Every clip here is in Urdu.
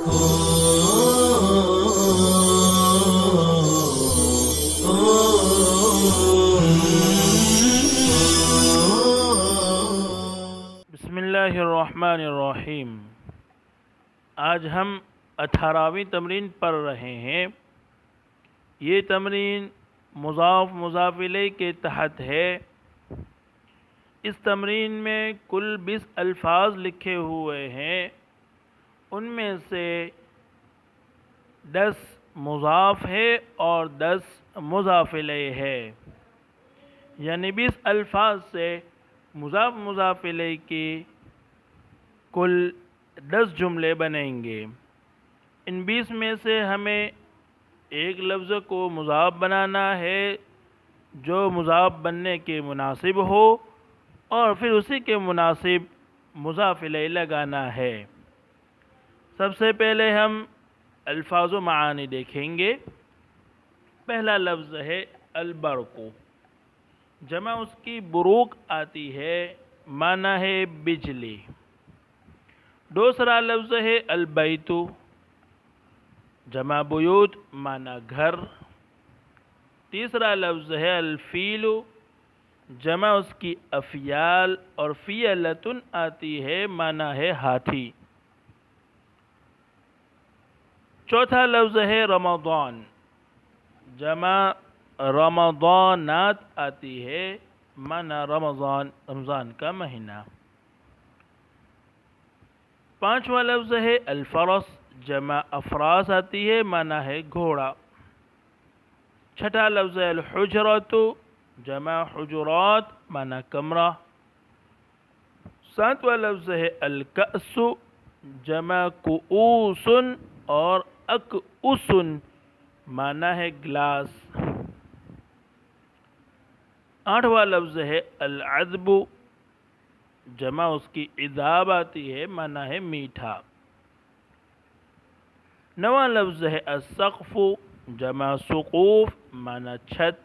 بسم اللہ الرحمن الرحیم۔ آج ہم 18ویں تمرین پڑھ رہے ہیں۔ یہ تمرین مضاف مضاف الیہ کے تحت ہے۔ اس تمرین میں کل 20 الفاظ لکھے ہوئے ہیں، ان میں سے 10 مضاف ہے اور 10 مضاف الیہ ہے، یعنی 20 الفاظ سے مضاف مضاف الیہ کی کل 10 جملے بنیں گے۔ ان 20 میں سے ہمیں ایک لفظ کو مضاف بنانا ہے جو مضاف بننے کے مناسب ہو، اور پھر اسی کے مناسب مضاف الیہ لگانا ہے۔ سب سے پہلے ہم الفاظ و معانی دیکھیں گے۔ پہلا لفظ ہے البرق، جمع اس کی بروق آتی ہے، معنی ہے بجلی۔ دوسرا لفظ ہے البیت، جمع بیوت، معنی گھر۔ تیسرا لفظ ہے الفیل، جمع اس کی افیال اور فیلۃ آتی ہے، معنی ہے ہاتھی۔ چوتھا لفظ ہے رمضان، جمع رمضانات آتی ہے، معنی رمضان کا مہینہ۔ پانچواں لفظ ہے الفرس، جمع افراس آتی ہے، معنی ہے گھوڑا۔ چھٹا لفظ ہے الحجرۃ، جمع حجرات، معنی کمرہ۔ ساتواں لفظ ہے الکأس، جمع کؤوس اور اکؤس، معنی ہے گلاس۔ آٹھواں لفظ ہے العذب، جمع اس کی عذاب آتی ہے، معنی ہے میٹھا۔ نواں لفظ ہے السقف، جمع سقوف، معنی چھت۔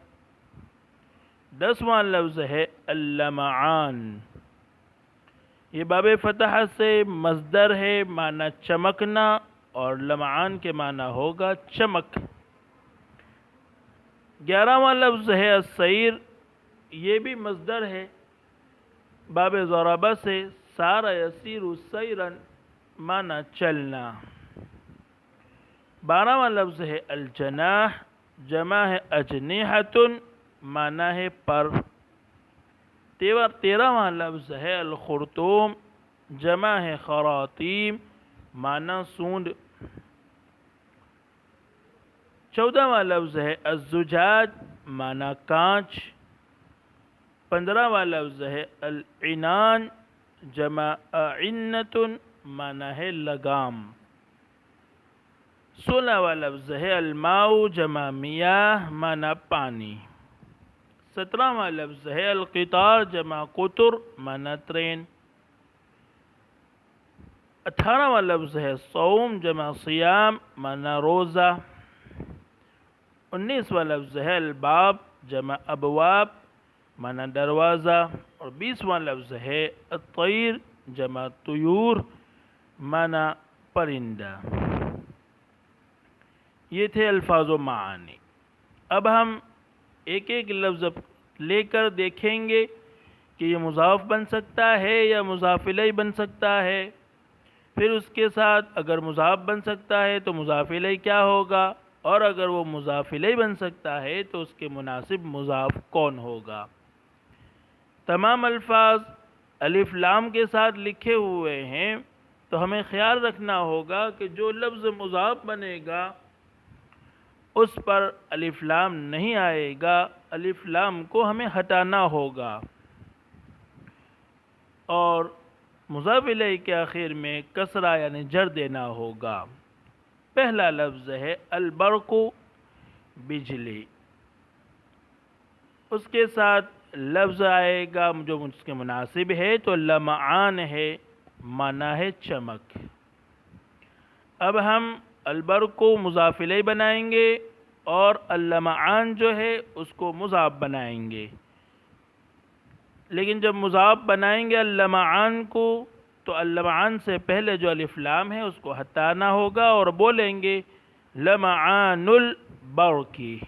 دسواں لفظ ہے اللمعان، یہ باب فتح سے مصدر ہے، معنی چمکنا، اور لمعان کے معنی ہوگا چمک۔ 11واں لفظ ہے السیر، یہ بھی مصدر ہے، باب ضربہ سے سار یسیر سیرا، معنی چلنا۔ 12واں لفظ ہے الجناح، جمع ہے اجنحۃ، معنی ہے پر۔ 13واں لفظ ہے الخرطوم، جمع ہے خراطیم، معنی سوند۔ 14واں لفظ ہے الزجاج، معنی کانچ۔ 15واں لفظ ہے العنان، جمع اعنۃ، معنی ہے لگام۔ 16واں لفظ ہے الماء، جمع میاہ، معنی پانی۔ 17واں لفظ ہے القطار، جمع قطر، معنی ٹرین۔ 18واں لفظ ہے صوم، جمع صیام، معنی روزہ۔ 19واں لفظ ہے الباب، جمع ابواب، معنی دروازہ۔ اور 20واں لفظ ہے الطیر، جمع طیور، معنی پرندہ۔ یہ تھے الفاظ و معانی۔ اب ہم ایک ایک لفظ لے کر دیکھیں گے کہ یہ مضاف بن سکتا ہے یا مضاف الیہ بن سکتا ہے، پھر اس کے ساتھ اگر مضاف بن سکتا ہے تو مضاف الیہ کیا ہوگا، اور اگر وہ مضاف الیہ بن سکتا ہے تو اس کے مناسب مضاف کون ہوگا۔ تمام الفاظ الف لام کے ساتھ لکھے ہوئے ہیں، تو ہمیں خیال رکھنا ہوگا کہ جو لفظ مضاف بنے گا اس پر الف لام نہیں آئے گا، الف لام کو ہمیں ہٹانا ہوگا، اور مضاف الیہ کے آخر میں کسرہ یعنی جر دینا ہوگا۔ پہلا لفظ ہے البرق، بجلی۔ اس کے ساتھ لفظ آئے گا جو اس کے مناسب ہے، تو لمعان ہے، معنی ہے چمک۔ اب ہم البرق کو مضاف الیہ بنائیں گے اور اللمعان جو ہے اس کو مضاف بنائیں گے، لیکن جب مضاف بنائیں گے اللمعان کو تو اللمعان سے پہلے جو الف لام ہے اس کو ہٹانا ہوگا اور بولیں گے لمعان البرقی،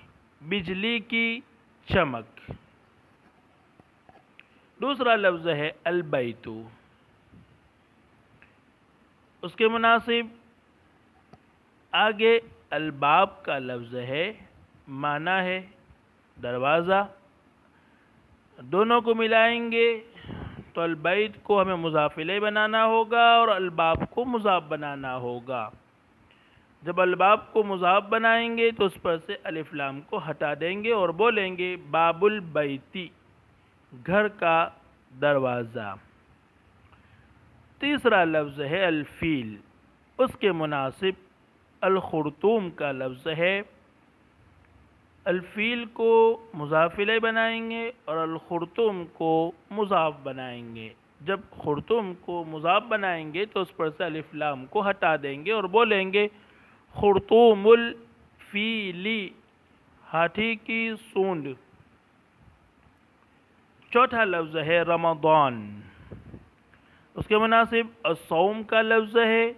بجلی کی چمک۔ دوسرا لفظ ہے البیت، اس کے مناسب آگے الباب کا لفظ ہے، معنی ہے دروازہ، دونوں کو ملائیں گے تو البیت کو ہمیں مضاف الیہ بنانا ہوگا اور الباب کو مضاف بنانا ہوگا۔ جب الباب کو مضاف بنائیں گے تو اس پر سے الف لام کو ہٹا دیں گے اور بولیں گے باب البیتی، گھر کا دروازہ۔ تیسرا لفظ ہے الفیل، اس کے مناسب الخرطوم کا لفظ ہے۔ الفیل کو مضاف الیہ بنائیں گے اور الخرطوم کو مضاف بنائیں گے۔ جب خرطوم کو مضاف بنائیں گے تو اس پر سے الف لام کو ہٹا دیں گے اور بولیں گے خرطوم الفیلی، ہاتھی کی سونڈ۔ چوتھا لفظ ہے رمضان، اس کے مناسب الصوم کا لفظ ہے۔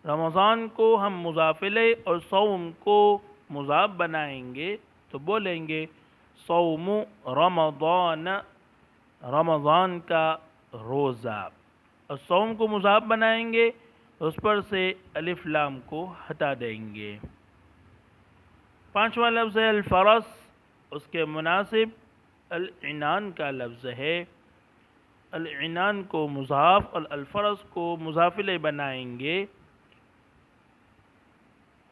رمضان کو ہم مضاف الیہ اور صوم کو مضاف بنائیں گے تو بولیں گے صوم رمضان، رمضان کا روزہ۔ اور صوم کو مضاف بنائیں گے تو اس پر سے الف لام کو ہٹا دیں گے۔ پانچواں لفظ ہے الفرس، اس کے مناسب العنان کا لفظ ہے۔ العنان کو مضاف اور الفرس کو مضاف الیہ بنائیں گے۔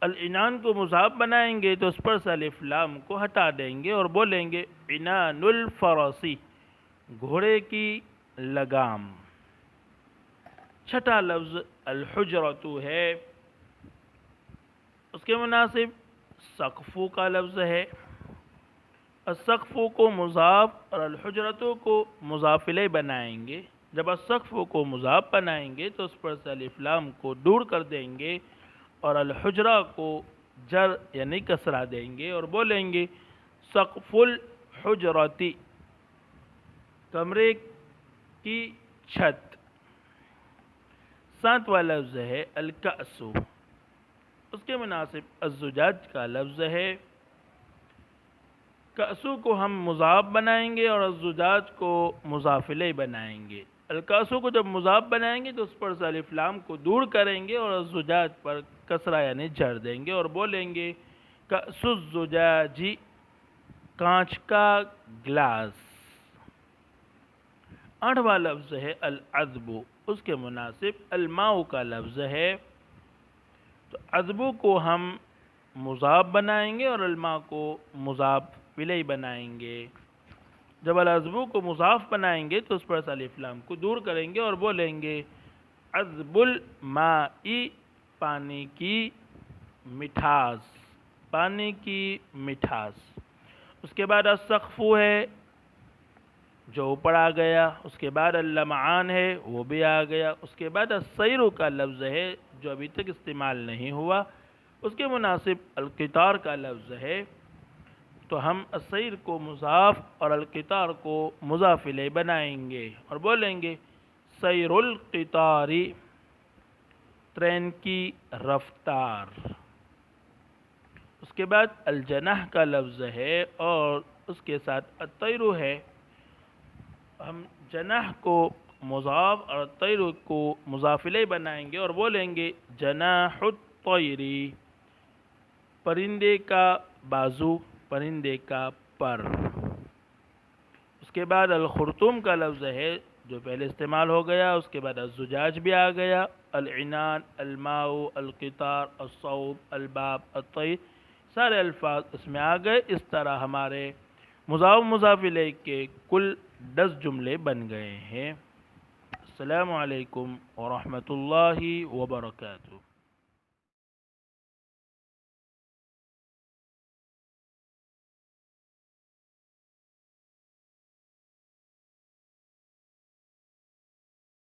العنان کو مضاف بنائیں گے تو اس پر سے الف لام کو ہٹا دیں گے اور بولیں گے عنان الفرسی، گھوڑے کی لگام۔ چھٹا لفظ الحجرۃ ہے، اس کے مناسب سقف کا لفظ ہے۔ السقف کو مضاف اور الحجرۃ کو مضاف الیہ بنائیں گے۔ جب السقف کو مضاف بنائیں گے تو اس پر سے الف لام کو دور کر دیں گے اور الحجرہ کو جر یعنی کسرہ دیں گے اور بولیں گے سقف الحجرتی، کمرے کی چھت۔ ساتواں لفظ ہے الکأس، اس کے مناسب الزجاج کا لفظ ہے۔ کأسو کو ہم مضاف بنائیں گے اور الزجاج کو مضاف الیہ بنائیں گے۔ الکأسو کو جب مضاف بنائیں گے تو اس پر سے الف لام کو دور کریں گے اور الزجاج پر کسرہ یعنی جر دیں گے اور بولیں گے کأس الزجاجی، کانچ کا گلاس۔ آٹھواں لفظ ہے العذب، اس کے مناسب الماء کا لفظ ہے۔ تو عذب کو ہم مضاف بنائیں گے اور الماء کو مضاف الیہ بنائیں گے۔ جب العذب کو مضاف بنائیں گے تو اس پر سے الف لام کو دور کریں گے اور بولیں گے عذب الماء، پانی کی مٹھاس، پانی کی مٹھاس۔ اس کے بعد السقف ہے جو اوپر آ گیا، اس کے بعد اللمعان ہے وہ بھی آ گیا، اس کے بعد السیر کا لفظ ہے جو ابھی تک استعمال نہیں ہوا، اس کے مناسب القطار کا لفظ ہے۔ تو ہم السیر کو مضاف اور القطار کو مضاف الیہ بنائیں گے اور بولیں گے سیر القطاری، ٹرین کی رفتار۔ اس کے بعد الجناح کا لفظ ہے اور اس کے ساتھ الطیر ہے۔ ہم جناح کو مضاف اور الطیر کو مضاف الیہ بنائیں گے اور بولیں گے جناح الطیر، پرندے کا بازو، پرندے کا پر۔ اس کے بعد الخرطوم کا لفظ ہے جو پہلے استعمال ہو گیا، اس کے بعد الزجاج بھی آ گیا، العنان، الماء، القطار، الصوب، الباب، الطیر، سارے الفاظ اس میں آ گئے۔ اس طرح ہمارے مضاف مضاف الیہ کے کل 10 جملے بن گئے ہیں۔ السلام علیکم ورحمۃ اللہ وبرکاتہ۔